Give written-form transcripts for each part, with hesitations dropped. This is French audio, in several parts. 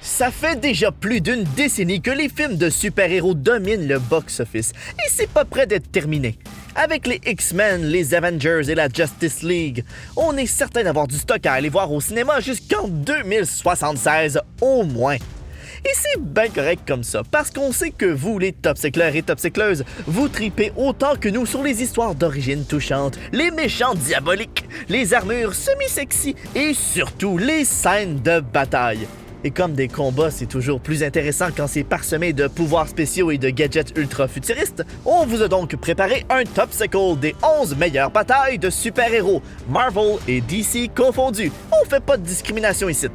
Ça fait déjà plus d'une décennie que les films de super-héros dominent le box-office, et c'est pas près d'être terminé. Avec les X-Men, les Avengers et la Justice League, on est certain d'avoir du stock à aller voir au cinéma jusqu'en 2076 au moins. Et c'est bien correct comme ça, parce qu'on sait que vous, les topcycleurs et topcycleuses, vous tripez autant que nous sur les histoires d'origine touchantes, les méchants diaboliques, les armures semi-sexy et surtout les scènes de bataille. Et comme des combats, c'est toujours plus intéressant quand c'est parsemé de pouvoirs spéciaux et de gadgets ultra futuristes, on vous a donc préparé un Topsicle des 11 meilleures batailles de super-héros, Marvel et DC confondus. On fait pas de discrimination ici.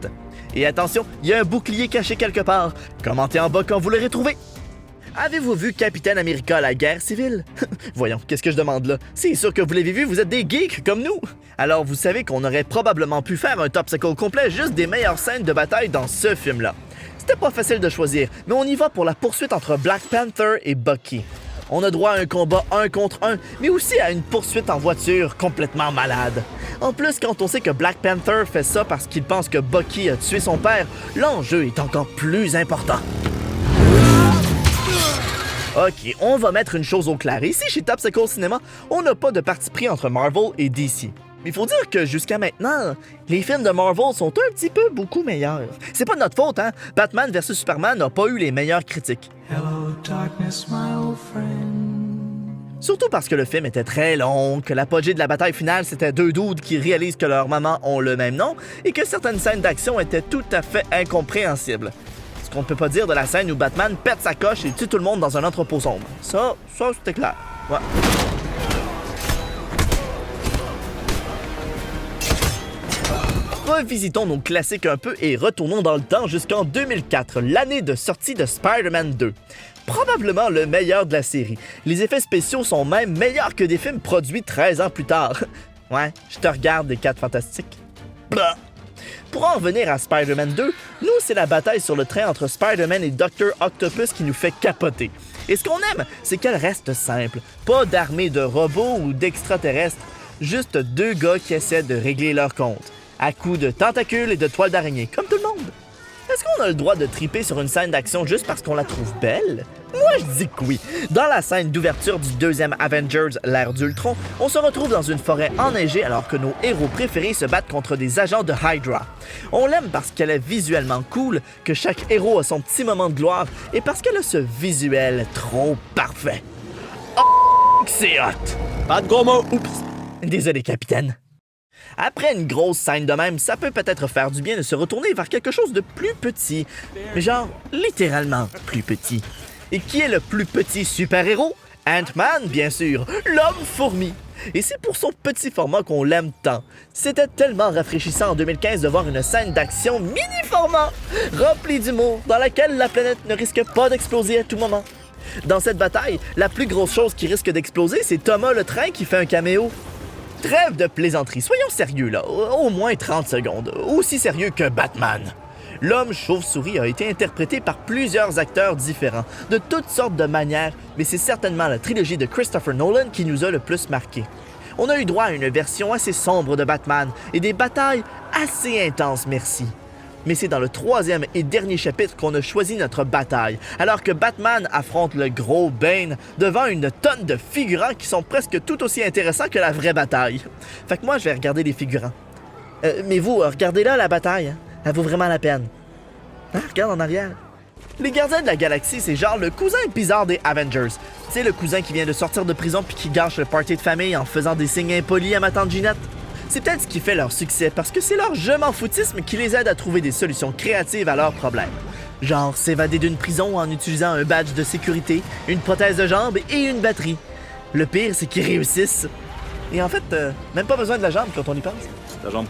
Et attention, il y a un bouclier caché quelque part. Commentez en bas quand vous l'aurez trouvé. Avez-vous vu Capitaine America à la guerre civile? Voyons, qu'est-ce que je demande là? C'est sûr que vous l'avez vu, vous êtes des geeks comme nous! Alors vous savez qu'on aurait probablement pu faire un Topsicle complet juste des meilleures scènes de bataille dans ce film-là. C'était pas facile de choisir, mais on y va pour la poursuite entre Black Panther et Bucky. On a droit à un combat 1 contre 1, mais aussi à une poursuite en voiture complètement malade. En plus, quand on sait que Black Panther fait ça parce qu'il pense que Bucky a tué son père, l'enjeu est encore plus important. Ok, on va mettre une chose au clair. Ici, chez Topsicle Cinéma, on n'a pas de parti pris entre Marvel et DC. Mais il faut dire que jusqu'à maintenant, les films de Marvel sont un petit peu beaucoup meilleurs. C'est pas de notre faute, hein? Batman vs Superman n'a pas eu les meilleures critiques. Hello, darkness, my old friend. Surtout parce que le film était très long, que l'apogée de la bataille finale, c'était deux dudes qui réalisent que leurs mamans ont le même nom, et que certaines scènes d'action étaient tout à fait incompréhensibles. Ce qu'on ne peut pas dire de la scène où Batman pète sa coche et tue tout le monde dans un entrepôt sombre. Ça c'était clair. Ouais. Revisitons nos classiques un peu et retournons dans le temps jusqu'en 2004, l'année de sortie de Spider-Man 2. Probablement le meilleur de la série. Les effets spéciaux sont même meilleurs que des films produits 13 ans plus tard. Ouais, je te regarde des 4 fantastiques. Blah. Pour en revenir à Spider-Man 2, nous, c'est la bataille sur le train entre Spider-Man et Dr. Octopus qui nous fait capoter. Et ce qu'on aime, c'est qu'elle reste simple. Pas d'armée de robots ou d'extraterrestres, juste deux gars qui essaient de régler leur compte, à coups de tentacules et de toiles d'araignée, comme tout le monde. Est-ce qu'on a le droit de triper sur une scène d'action juste parce qu'on la trouve belle? Moi, je dis que oui. Dans la scène d'ouverture du deuxième Avengers, l'ère d'Ultron, on se retrouve dans une forêt enneigée alors que nos héros préférés se battent contre des agents de Hydra. On l'aime parce qu'elle est visuellement cool, que chaque héros a son petit moment de gloire et parce qu'elle a ce visuel trop parfait. Oh, c'est hot! Pas de gros mots! Oups! Désolé, capitaine. Après une grosse scène de même, ça peut peut-être faire du bien de se retourner vers quelque chose de plus petit. Mais genre, littéralement plus petit. Et qui est le plus petit super-héros? Ant-Man, bien sûr, l'homme-fourmi. Et c'est pour son petit format qu'on l'aime tant. C'était tellement rafraîchissant en 2015 de voir une scène d'action mini-format, remplie d'humour, dans laquelle la planète ne risque pas d'exploser à tout moment. Dans cette bataille, la plus grosse chose qui risque d'exploser, c'est Thomas le Train qui fait un caméo. Trêve de plaisanterie, soyons sérieux là, au moins 30 secondes, aussi sérieux que Batman. L'homme chauve-souris a été interprété par plusieurs acteurs différents, de toutes sortes de manières, mais c'est certainement la trilogie de Christopher Nolan qui nous a le plus marqué. On a eu droit à une version assez sombre de Batman et des batailles assez intenses, merci. Mais c'est dans le troisième et dernier chapitre qu'on a choisi notre bataille, alors que Batman affronte le gros Bane devant une tonne de figurants qui sont presque tout aussi intéressants que la vraie bataille. Fait que moi, je vais regarder les figurants. Mais vous, regardez là la bataille, hein? Elle vaut vraiment la peine. Hein, regarde en arrière. Les Gardiens de la Galaxie, c'est genre le cousin bizarre des Avengers. C'est le cousin qui vient de sortir de prison puis qui gâche le party de famille en faisant des signes impolis à ma tante Ginette. C'est peut-être ce qui fait leur succès, parce que c'est leur je m'en foutisme qui les aide à trouver des solutions créatives à leurs problèmes. Genre s'évader d'une prison en utilisant un badge de sécurité, une prothèse de jambe et une batterie. Le pire, c'est qu'ils réussissent. Et en fait, même pas besoin de la jambe quand on y pense. Ta jambe.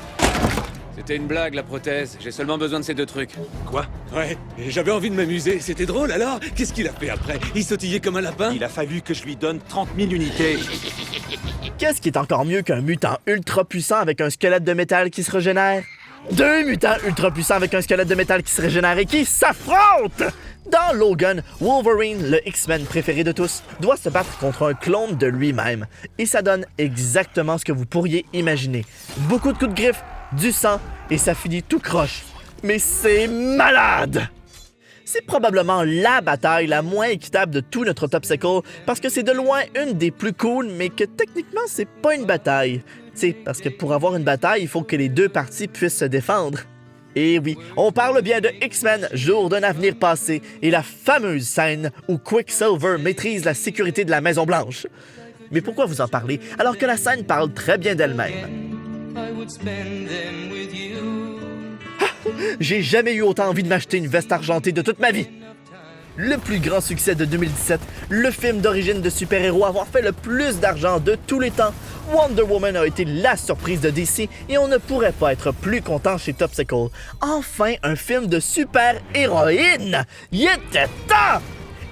C'était une blague, la prothèse. J'ai seulement besoin de ces deux trucs. Quoi? Ouais, et j'avais envie de m'amuser, c'était drôle alors? Qu'est-ce qu'il a fait après? Il sautillait comme un lapin? Il a fallu que je lui donne 30 000 unités. Qu'est-ce qui est encore mieux qu'un mutant ultra puissant avec un squelette de métal qui se régénère? Deux mutants ultra puissants avec un squelette de métal qui se régénère et qui s'affrontent! Dans Logan, Wolverine, le X-Men préféré de tous, doit se battre contre un clone de lui-même. Et ça donne exactement ce que vous pourriez imaginer. Beaucoup de coups de griffes, du sang et ça finit tout croche. Mais c'est malade! C'est probablement la bataille la moins équitable de tout notre Topsicle parce que c'est de loin une des plus cool, mais que techniquement, c'est pas une bataille. Tu sais, parce que pour avoir une bataille, il faut que les deux parties puissent se défendre. Et oui, on parle bien de X-Men, Jour d'un avenir passé, et la fameuse scène où Quicksilver maîtrise la sécurité de la Maison-Blanche. Mais pourquoi vous en parler alors que la scène parle très bien d'elle-même? I would spend them with you. J'ai jamais eu autant envie de m'acheter une veste argentée de toute ma vie. Le plus grand succès de 2017, le film d'origine de super-héros à avoir fait le plus d'argent de tous les temps, Wonder Woman a été la surprise de DC et on ne pourrait pas être plus content chez Topsicle. Enfin, un film de super-héroïne! Il était temps!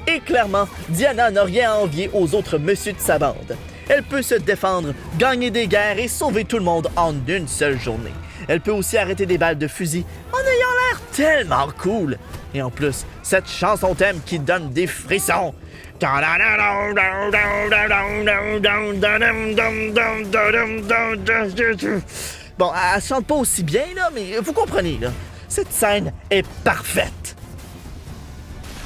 Et clairement, Diana n'a rien à envier aux autres messieurs de sa bande. Elle peut se défendre, gagner des guerres et sauver tout le monde en une seule journée. Elle peut aussi arrêter des balles de fusil en ayant l'air tellement cool. Et en plus, cette chanson thème qui donne des frissons. Bon, elle chante pas aussi bien, là, mais vous comprenez, là. Cette scène est parfaite.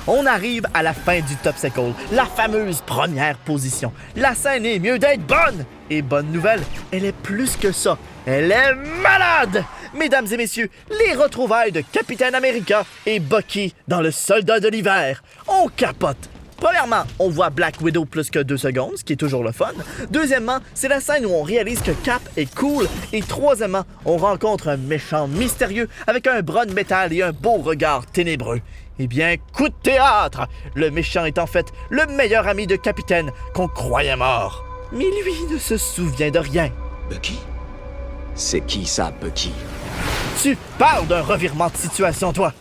On arrive à la fin du Topsicle, la fameuse première position. La scène est mieux d'être bonne. Et bonne nouvelle, elle est plus que ça. Elle est malade! Mesdames et messieurs, les retrouvailles de Capitaine America et Bucky dans Le Soldat de l'hiver. On capote! Premièrement, on voit Black Widow plus que 2 secondes, ce qui est toujours le fun. Deuxièmement, c'est la scène où on réalise que Cap est cool. Et troisièmement, on rencontre un méchant mystérieux avec un bras de métal et un beau regard ténébreux. Eh bien, coup de théâtre! Le méchant est en fait le meilleur ami de Capitaine qu'on croyait mort. Mais lui ne se souvient de rien. Bucky? C'est qui ça, Bucky? Tu parles d'un revirement de situation, toi!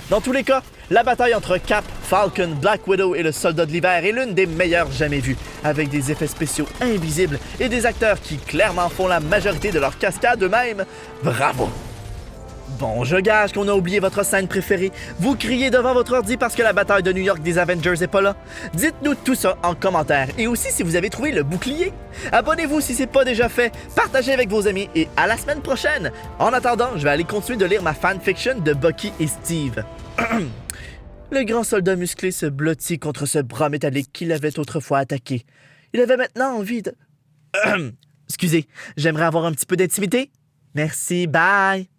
Dans tous les cas, la bataille entre Cap, Falcon, Black Widow et le Soldat de l'hiver est l'une des meilleures jamais vues, avec des effets spéciaux invisibles et des acteurs qui clairement font la majorité de leur cascade eux-mêmes. Bravo! Bon, je gage qu'on a oublié votre scène préférée. Vous criez devant votre ordi parce que la bataille de New York des Avengers est pas là. Dites-nous tout ça en commentaire et aussi si vous avez trouvé le bouclier. Abonnez-vous si c'est pas déjà fait, partagez avec vos amis et à la semaine prochaine. En attendant, je vais aller continuer de lire ma fanfiction de Bucky et Steve. Le grand soldat musclé se blottit contre ce bras métallique qui l'avait autrefois attaqué. Il avait maintenant envie de... Excusez, j'aimerais avoir un petit peu d'intimité. Merci, bye.